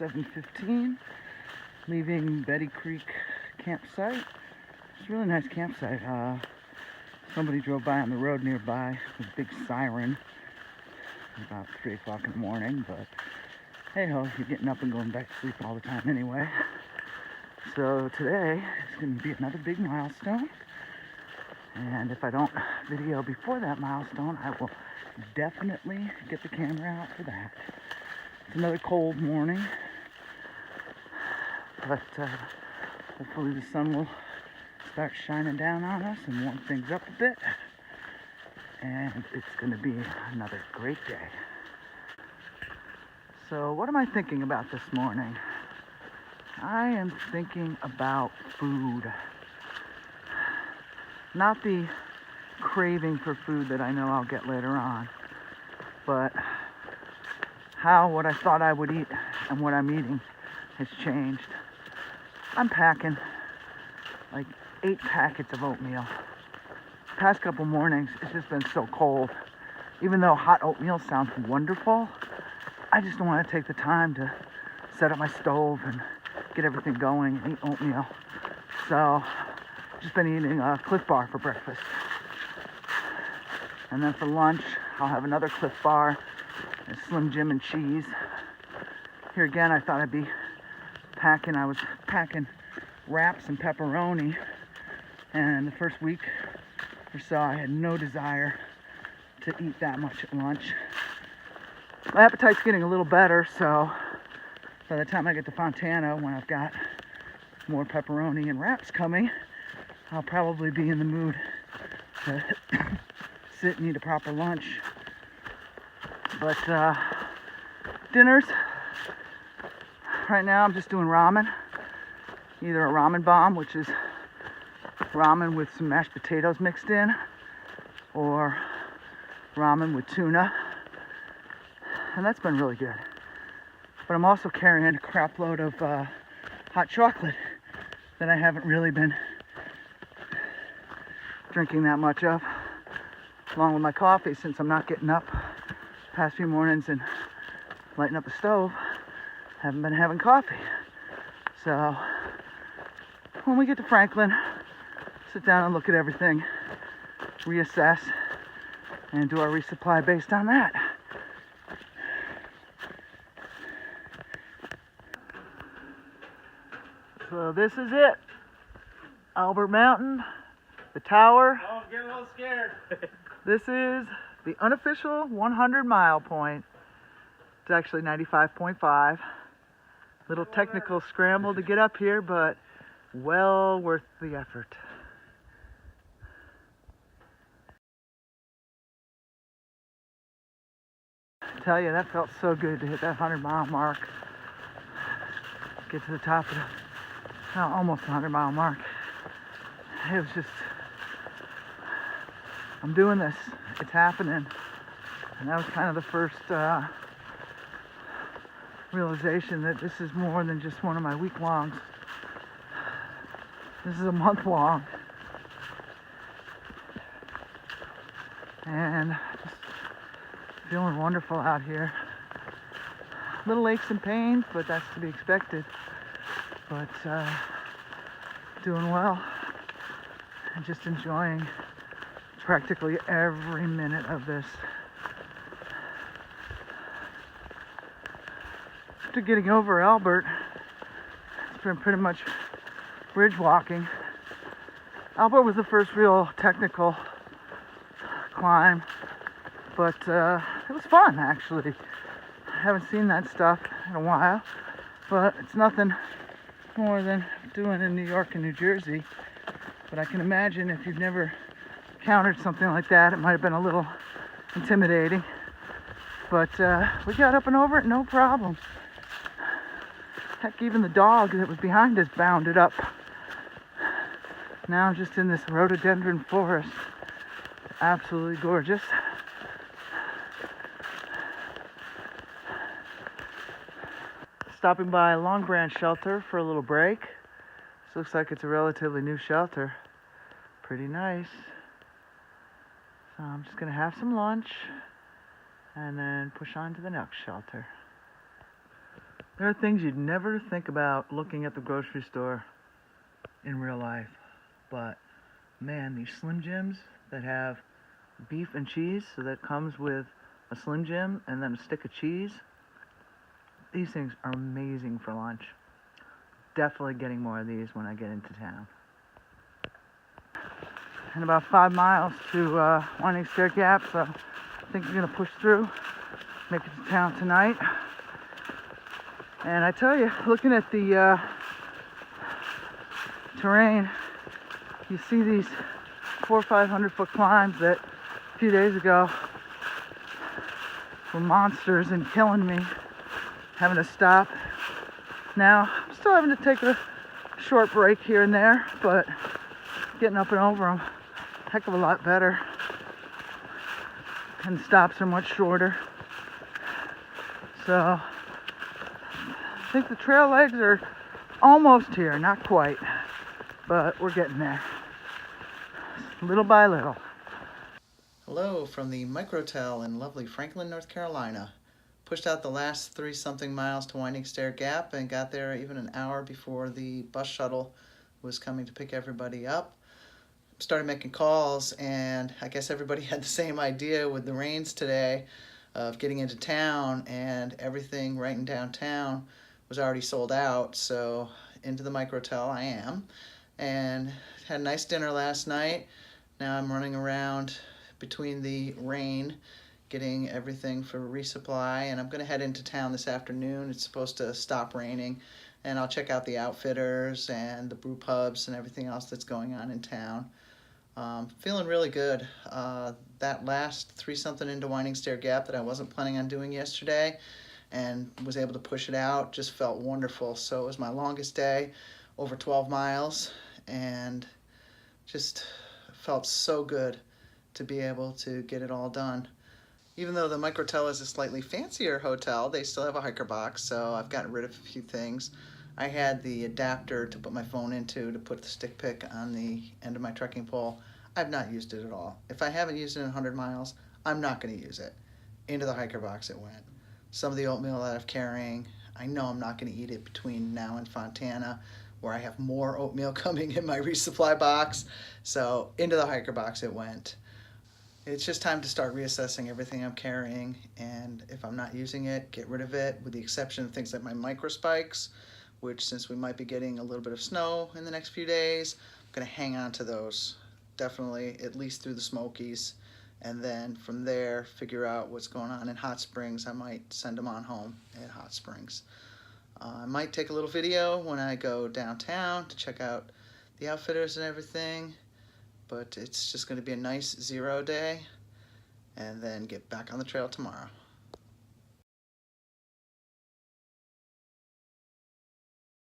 7:15, leaving Betty Creek campsite. It's a really nice campsite. Somebody drove by on the road nearby with a big siren about 3 o'clock in the morning, but hey ho, you're getting up and going back to sleep all the time anyway. So today is going to be another big milestone, and if I don't video before that milestone, I will definitely get the camera out for that. It's another cold morning, but hopefully the sun will start shining down on us and warm things up a bit, and it's going to be another great day. So what am I thinking about this morning? I am thinking about food. Not the craving for food that I know I'll get later on, but how what I thought I would eat and what I'm eating has changed. I'm packing like 8 packets of oatmeal. The past couple mornings, it's just been so cold. Even though hot oatmeal sounds wonderful, I just don't want to take the time to set up my stove and get everything going and eat oatmeal. So, just been eating a Cliff Bar for breakfast. And then for lunch, I'll have another Cliff Bar and Slim Jim and cheese. Here again, I thought I'd be packing. I was packing wraps and pepperoni. And the first week or so, I had no desire to eat that much at lunch. My appetite's getting a little better, so by the time I get to Fontana, when I've got more pepperoni and wraps coming, I'll probably be in the mood to sit and eat a proper lunch. But dinners, right now I'm just doing ramen. Either a ramen bomb, which is ramen with some mashed potatoes mixed in, or ramen with tuna. And that's been really good. But I'm also carrying a crap load of hot chocolate that I haven't really been drinking that much of, along with my coffee, since I'm not getting up past few mornings and lighting up the stove. Haven't been having coffee. So when we get to Franklin, sit down and look at everything, reassess, and do our resupply based on that. So this is it. Albert Mountain, the tower. Oh, I'm getting a little scared. This is the unofficial 100-mile point. It's actually 95.5. Little technical scramble to get up here, but well worth the effort. I tell you, that felt so good to hit that 100-mile mark. Get to the top of the almost 100-mile mark. It was just, I'm doing this. It's happening. And that was kind of the first realization that this is more than just one of my week-longs. This is a month-long. And just feeling wonderful out here. Little aches and pains, but that's to be expected. But doing well and just enjoying practically every minute of this. After getting over Albert, it's been pretty much bridge walking. Albert was the first real technical climb, but it was fun actually. I haven't seen that stuff in a while, but it's nothing more than doing in New York and New Jersey. But I can imagine if you've never encountered something like that, it might have been a little intimidating. But we got up and over it, no problem. Heck, even the dog that was behind us bounded up. Now I'm just in this rhododendron forest. Absolutely gorgeous. Stopping by Long Branch Shelter for a little break. This looks like it's a relatively new shelter. Pretty nice. So I'm just going to have some lunch and then push on to the next shelter. There are things you'd never think about looking at the grocery store in real life, but man, these Slim Jims that have beef and cheese, so that comes with a Slim Jim and then a stick of cheese, these things are amazing for lunch. Definitely getting more of these when I get into town. And about 5 miles to Winding Stair Gap, so I think we're gonna push through, make it to town tonight. And I tell you, looking at the terrain, you see these 400 or 500 foot climbs that a few days ago were monsters and killing me, having to stop. Now, I'm still having to take a short break here and there, but getting up and over them, heck of a lot better. And the stops are much shorter. So, I think the trail legs are almost here, not quite, but we're getting there, little by little. Hello from the Microtel in lovely Franklin, North Carolina. Pushed out the last 3-something miles to Winding Stair Gap and got there even an hour before the bus shuttle was coming to pick everybody up. Started making calls, and I guess everybody had the same idea with the rains today of getting into town, and everything right in downtown was already sold out. So into the Microtel I am, and had a nice dinner last night. Now I'm running around between the rain getting everything for resupply, and I'm going to head into town this afternoon. It's supposed to stop raining, and I'll check out the Outfitters and the brew pubs and everything else that's going on in town. Feeling really good. That last 3-something into Winding Stair Gap that I wasn't planning on doing yesterday and was able to push it out just felt wonderful. So it was my longest day, over 12 miles, and just felt so good to be able to get it all done. Even though the Microtel is a slightly fancier hotel, they still have a hiker box, so I've gotten rid of a few things. I had the adapter to put my phone into to put the stick pick on the end of my trekking pole. I've not used it at all. If I haven't used it in 100 miles, I'm not going to use it. Into the hiker box it went. Some of the oatmeal that I'm carrying, I know I'm not going to eat it between now and Fontana, where I have more oatmeal coming in my resupply box. So into the hiker box it went. It's just time to start reassessing everything I'm carrying, and if I'm not using it, get rid of it, with the exception of things like my micro spikes, which, since we might be getting a little bit of snow in the next few days, I'm going to hang on to those, definitely at least through the Smokies, and then from there figure out what's going on in Hot Springs. I might send them on home at Hot Springs. I might take a little video when I go downtown to check out the Outfitters and everything, but it's just going to be a nice 0 day, and then get back on the trail tomorrow.